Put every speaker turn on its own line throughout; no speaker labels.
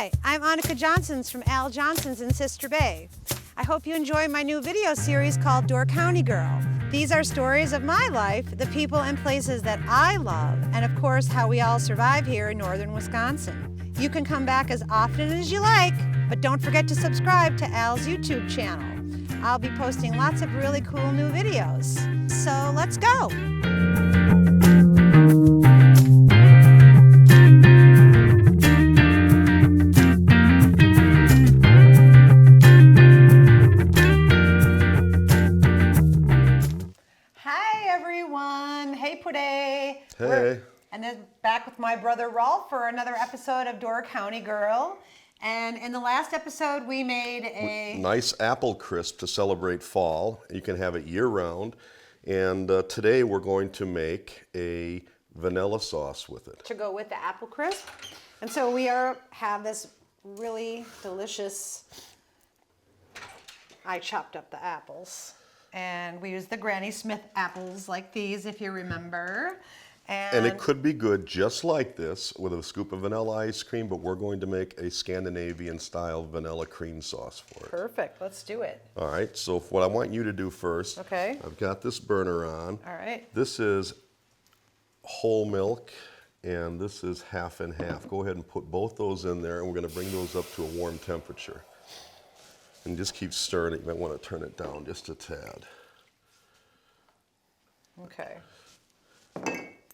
Hi, I'm Annika Johnsons from Al Johnson's in Sister Bay. I hope you enjoy my new video series called Door County Girl. These are stories of my life, the people and places that I love, and of course how we all survive here in northern Wisconsin. You can come back as often as you like, but don't forget to subscribe to Al's YouTube channel. I'll be posting lots of really cool new videos. So let's go!
Hey.
And then back with my brother Rolf for another episode of Door County Girl. And in the last episode, we made a
nice apple crisp to celebrate fall. You can have it year-round. And today we're going to make a vanilla sauce with it.
To go with the apple crisp. And so we have this really delicious, I chopped up the apples. And we used the Granny Smith apples like these, if you remember.
And it could be good just like this with a scoop of vanilla ice cream, but we're going to make a Scandinavian-style vanilla cream sauce for it.
Perfect. Let's do it.
All right. So what I want you to do first,
okay.
I've got this burner on.
All right.
This is whole milk, and this is half and half. Go ahead and put both those in there, and we're going to bring those up to a warm temperature. And just keep stirring it. You might want to turn it down just a tad.
Okay.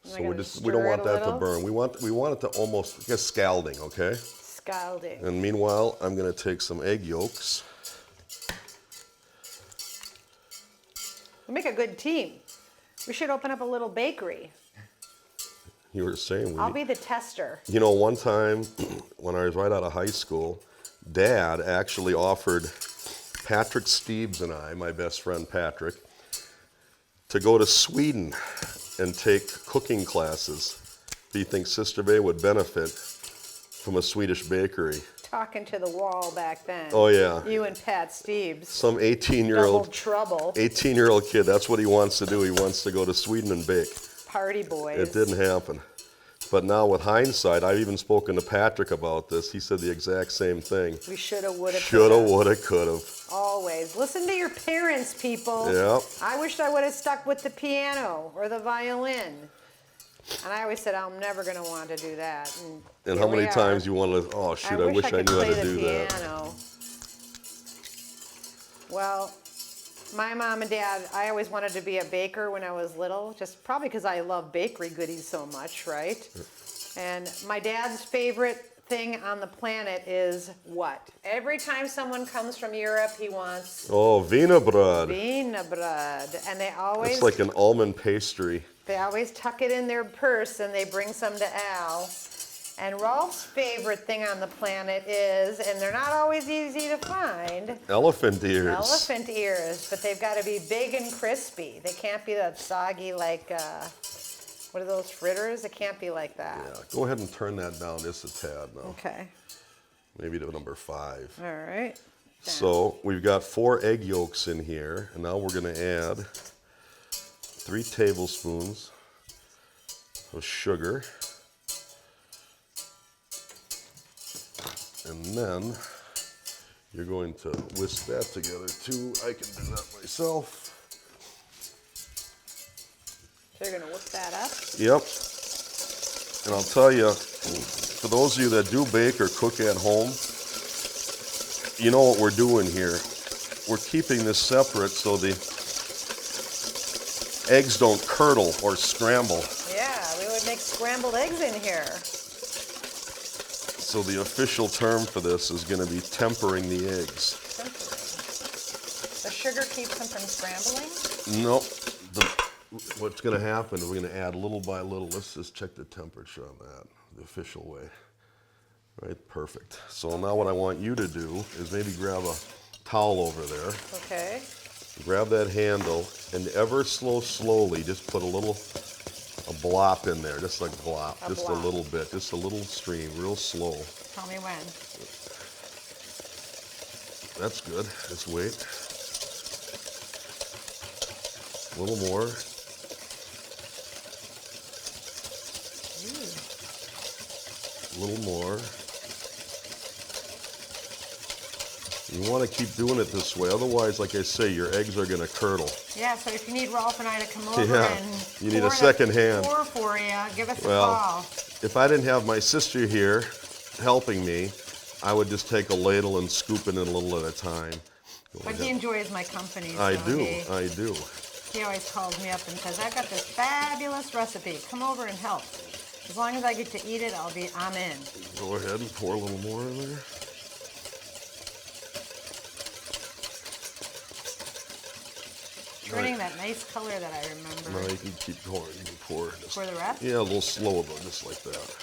So we don't want that to burn. We want it to almost get scalding, okay?
Scalding.
And meanwhile, I'm going to take some egg yolks.
We make a good team. We should open up a little bakery.
You were saying
I'll be the tester.
You know, one time when I was right out of high school, Dad actually offered Patrick Steves and I, my best friend Patrick, to go to Sweden and take cooking classes. Do you think Sister Bay would benefit from a Swedish bakery?
Talking to the wall back then.
Oh yeah.
You and Pat Steves.
Some 18-year-old
double trouble.
18-year-old kid, that's what he wants to do. He wants to go to Sweden and bake.
Party boys.
It didn't happen. But now with hindsight, I've even spoken to Patrick about this. He said the exact same thing.
We shoulda, woulda,
shoulda, woulda, coulda.
Always. Listen to your parents, people.
Yep.
I wished I would have stuck with the piano or the violin. And I always said, I'm never going to want to do that.
And how many times you want to, oh shoot, I wish I knew how to do that.
Well, my mom and dad, I always wanted to be a baker when I was little, just probably because I love bakery goodies so much, right? And my dad's favorite thing on the planet is what? Every time someone comes from Europe, he wants...
Oh, wienerbröd.
Wienerbröd. And they always...
It's like an almond pastry.
They always tuck it in their purse and they bring some to Al. And Rolf's favorite thing on the planet is, and they're not always easy to find...
Elephant ears.
Elephant ears, but they've got to be big and crispy. They can't be that soggy like, what are those, fritters? It can't be like that.
Yeah, go ahead and turn that down just a tad now.
Okay.
Maybe to number 5.
All right. Down.
So we've got 4 egg yolks in here, and now we're going to add 3 tablespoons of sugar. And then you're going to whisk that together too. I can do that myself.
So you're going to whip that up?
Yep. And I'll tell you, for those of you that do bake or cook at home, you know what we're doing here. We're keeping this separate so the eggs don't curdle or scramble.
Yeah, we would make scrambled eggs in here.
So the official term for this is going to be tempering the eggs.
Tempering. The sugar keeps them from scrambling?
Nope. What's going to happen is we're going to add little by little. Let's just check the temperature on that, the official way. Right, perfect. So now what I want you to do is maybe grab a towel over there.
Okay.
Grab that handle and ever slowly just put a blop in there, just like a blop, a little bit, just a little stream, real slow.
Tell me when.
That's good. Just wait. A little more. A little more. You want to keep doing it this way. Otherwise, like I say, your eggs are going to curdle.
Yeah, so if you need Rolf and I to come over and
you need a second hand.
pour for you, give us a call.
If I didn't have my sister here helping me, I would just take a ladle and scoop it in a little at a time.
But he enjoys my company. So
I do.
He always calls me up and says, I've got this fabulous recipe. Come over and help. As long as I get to eat it, I'm in.
Go ahead and pour a little more in there.
Turning that nice color that I remember.
No, you can keep going. You can pour.
Pour the rest?
Yeah, a little slower though, just like that.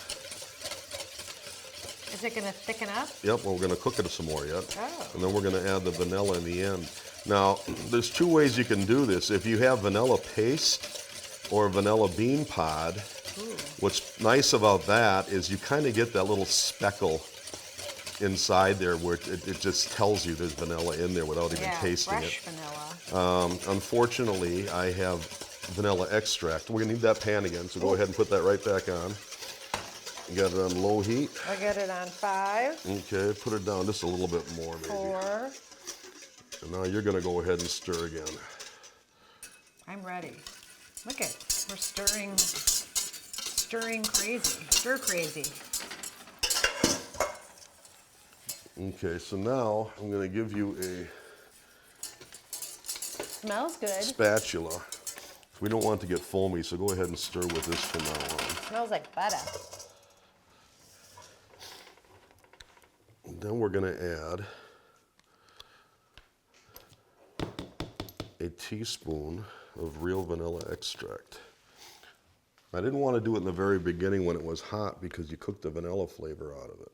Is it going to thicken up?
Yep, well, we're going to cook it some more yet.
Oh.
And then we're going to add the vanilla in the end. Now, there's two ways you can do this. If you have vanilla paste or vanilla bean pod, what's nice about that is you kind of get that little speckle inside there where it just tells you there's vanilla in there without even tasting
fresh
it.
vanilla.
Unfortunately, I have vanilla extract. We're going to need that pan again, so go ahead and put that right back on. You got it on low heat.
I got it on 5.
Okay, put it down just a little bit more, maybe.
4.
And now you're going to go ahead and stir again.
I'm ready. Look at, we're stirring crazy, stir crazy.
Okay, so now I'm going to give you a
Smells good.
spatula. We don't want it to get foamy, so go ahead and stir with this from now on.
Smells like butter.
And then we're going to add a teaspoon of real vanilla extract. I didn't want to do it in the very beginning when it was hot because you cook the vanilla flavor out of it.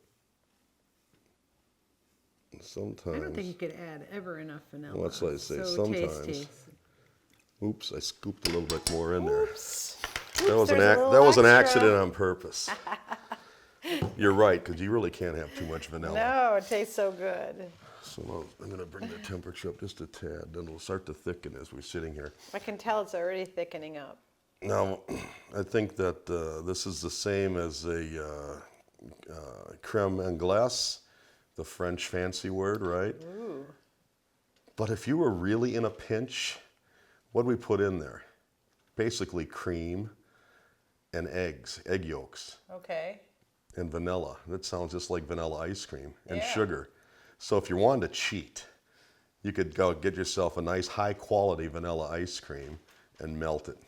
And sometimes,
I don't think you could add ever enough vanilla.
well, that's what I say.
So
Sometimes.
tasty.
Oops, I scooped a little bit more in there.
Oops.
That was an accident on purpose. You're right, because you really can't have too much vanilla.
No, it tastes so good.
So now I'm going to bring the temperature up just a tad. Then it'll start to thicken as we're sitting here.
I can tell it's already thickening up.
Now, I think that this is the same as a crème anglaise, the French fancy word, right?
Ooh.
But if you were really in a pinch, what do we put in there? Basically cream and eggs, egg yolks,
Okay.
and vanilla. That sounds just like vanilla ice cream, and
Yeah.
sugar. So if you wanted to cheat, you could go get yourself a nice high quality vanilla ice cream and melt it.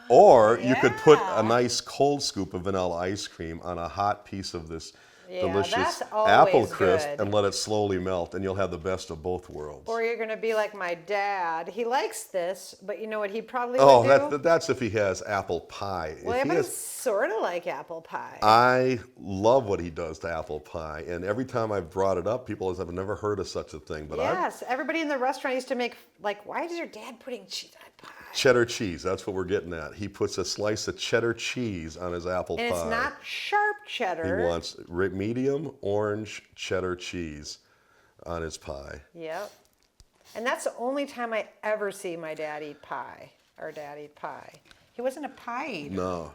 Or you could put a nice cold scoop of vanilla ice cream on a hot piece of this delicious
that's
apple
always
crisp
good.
and let it slowly melt, and you'll have the best of both worlds.
Or you're going to be like my dad. He likes this, but you know what he probably
Oh,
would do?
that's if he has apple pie.
Well,
If he
but
has,
it's sort of like apple pie.
I love what he does to apple pie, and every time I've brought it up, people have never heard of such a thing. But
Yes, everybody in the restaurant used to make, like, why is your dad putting cheese on pie?
cheddar cheese, that's what we're getting at. He puts a slice of cheddar cheese on his apple pie.
And it's not sharp cheddar.
He wants medium orange cheddar cheese on his pie.
Yep. And that's the only time I ever see my dad eat pie. Our dad eat pie. He wasn't a pie eater.
No.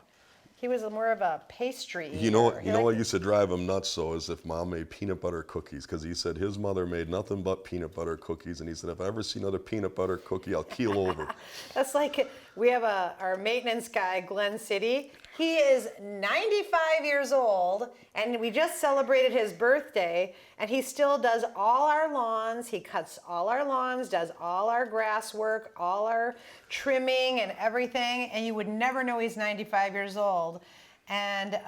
He was more of a pastry eater.
You know
He
what
liked-
used to drive him nuts though is if Mom made peanut butter cookies, because he said his mother made nothing but peanut butter cookies, and he said if I ever see another peanut butter cookie, I'll keel over.
That's like, we have our maintenance guy, Glenn City. He is 95 years old, and we just celebrated his birthday, and he still does all our lawns. He cuts all our lawns, does all our grass work, all our trimming and everything, and you would never know he's 95 years old. And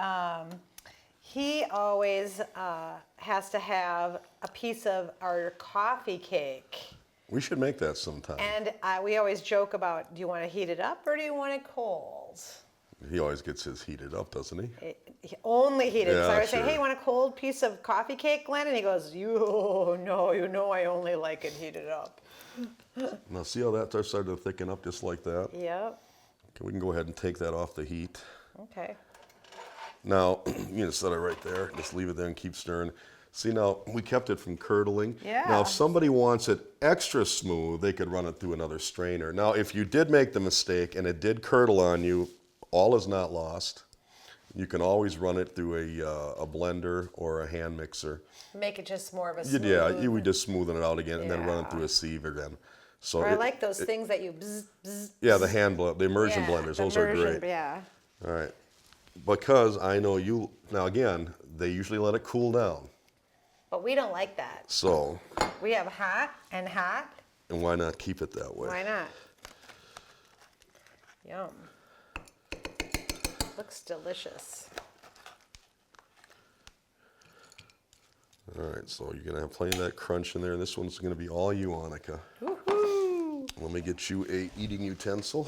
he always has to have a piece of our coffee cake.
We should make that sometime.
And we always joke about, do you want to heat it up or do you want it cold?
He always gets his heated up, doesn't he?
He only heated. So
Yeah,
I would say,
sure.
hey, you want a cold piece of coffee cake, Glenn? And he goes, you know I only like it heated up.
Now see how that started to thicken up just like that?
Yep.
Okay, we can go ahead and take that off the heat.
Okay.
Now, you know, set it right there. Just leave it there and keep stirring. See, now, we kept it from curdling.
Yeah.
Now, if somebody wants it extra smooth, they could run it through another strainer. Now, if you did make the mistake and it did curdle on you, all is not lost. You can always run it through a blender or a hand mixer.
Make it just more of a smooth.
Yeah, you would just smoothen it out again and then run it
Yeah.
through a sieve again. So
Or I like those things that you bzz.
Yeah, the immersion
Yeah,
blenders,
the
those are
immersion,
great.
Yeah.
All right. Because I know you, now again, they usually let it cool down.
But we don't like that.
So,
We have hot and hot.
and why not keep it that way?
Why not? Yum. Looks delicious.
All right, so you're gonna have plenty of that crunch in there, and this one's gonna be all you, Annika.
Woohoo!
Let me get you a eating utensil.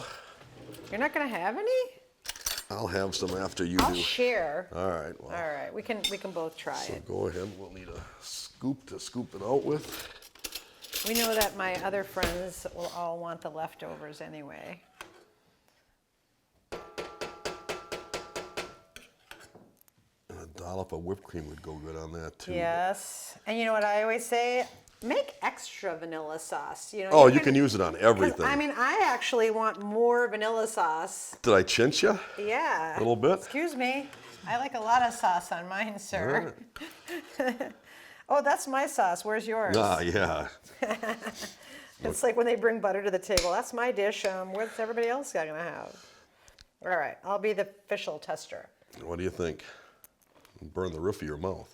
You're not gonna have any?
I'll have some after you
I'll
do.
share.
All right, well,
All right, we can both try
so
it.
go ahead. We'll need a scoop to scoop it out with.
We know that my other friends will all want the leftovers anyway.
And a dollop of whipped cream would go good on that too.
Yes, and you know what I always say? Make extra vanilla sauce. You know.
Oh, you can use it on
'cause,
everything.
I mean, I actually want more vanilla sauce.
Did I chinch you?
Yeah.
A little bit?
Excuse me. I like a lot of sauce on mine, sir. Oh, that's my sauce. Where's yours?
Ah, yeah.
It's like when they bring butter to the table. That's my dish. What's everybody else gonna have? All right, I'll be the official tester.
What do you think? Burn the roof of your mouth.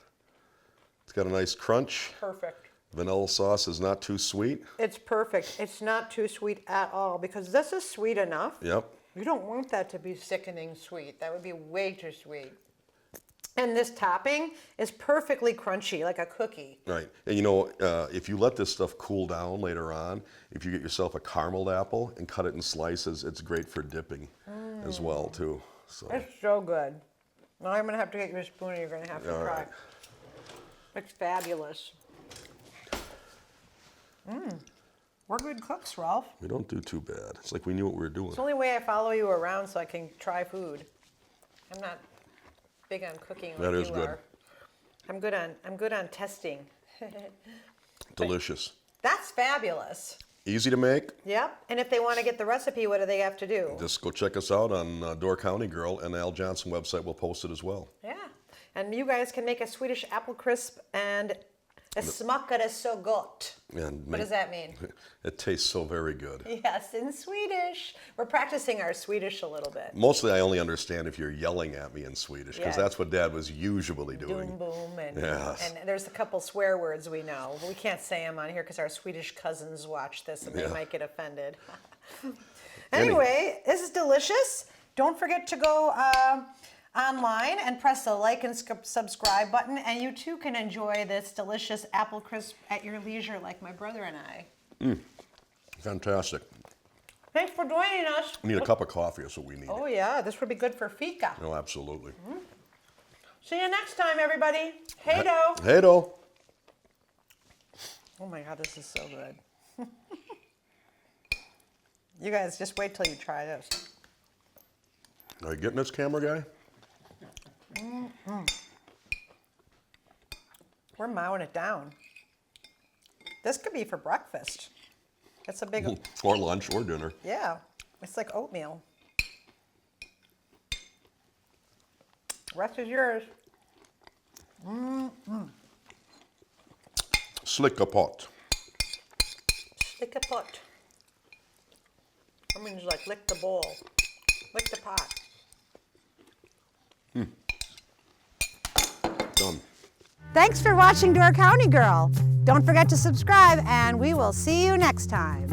It's got a nice crunch.
Perfect.
Vanilla sauce is not too sweet.
It's perfect. It's not too sweet at all because this is sweet enough.
Yep.
You don't want that to be sickening sweet. That would be way too sweet. And this topping is perfectly crunchy, like a cookie.
Right. And you know, if you let this stuff cool down later on, if you get yourself a carameled apple and cut it in slices, it's great for dipping as well too. So.
It's so good. Now I'm gonna have to get you a spoon and you're gonna have to
All
try.
right.
It's fabulous. We're good cooks, Rolf.
We don't do too bad. It's like we knew what we were doing.
It's the only way I follow you around so I can try food. I'm not big on cooking like
That is
you
good.
are. I'm good on testing.
Delicious.
That's fabulous.
Easy to make.
Yep. And if they want to get the recipe, what do they have to do?
Just go check us out on Door County Girl, and Al Johnson website will post it as well.
Yeah. And you guys can make a Swedish apple crisp and a smakar så gott.
And
What does that mean?
It tastes so very good.
Yes, in Swedish. We're practicing our Swedish a little bit.
Mostly I only understand if you're yelling at me in Swedish, because
Yeah.
that's what Dad was usually doing.
Boom, boom, and,
Yes.
and there's a couple swear words we know. We can't say them on here because our Swedish cousins watch this and they
Yeah.
might get offended. Anyway, this is delicious. Don't forget to go online and press the like and subscribe button, and you too can enjoy this delicious apple crisp at your leisure like my brother and I.
Fantastic.
Thanks for joining us.
We need a cup of coffee is what we need.
Oh yeah, this would be good for fika.
No, absolutely.
See you next time, everybody. Hey do.
Hey, do.
Oh my God, this is so good. You guys, just wait till you try this.
Are you getting this, camera guy?
We're mowing it down. This could be for breakfast. It's a big,
Or lunch or dinner.
yeah, it's like oatmeal. Rest is yours.
Slicka pot.
Lick a pot. That means like lick the bowl. Lick the pot.
Done.
Thanks for watching Door County Girl. Don't forget to subscribe, and we will see you next time.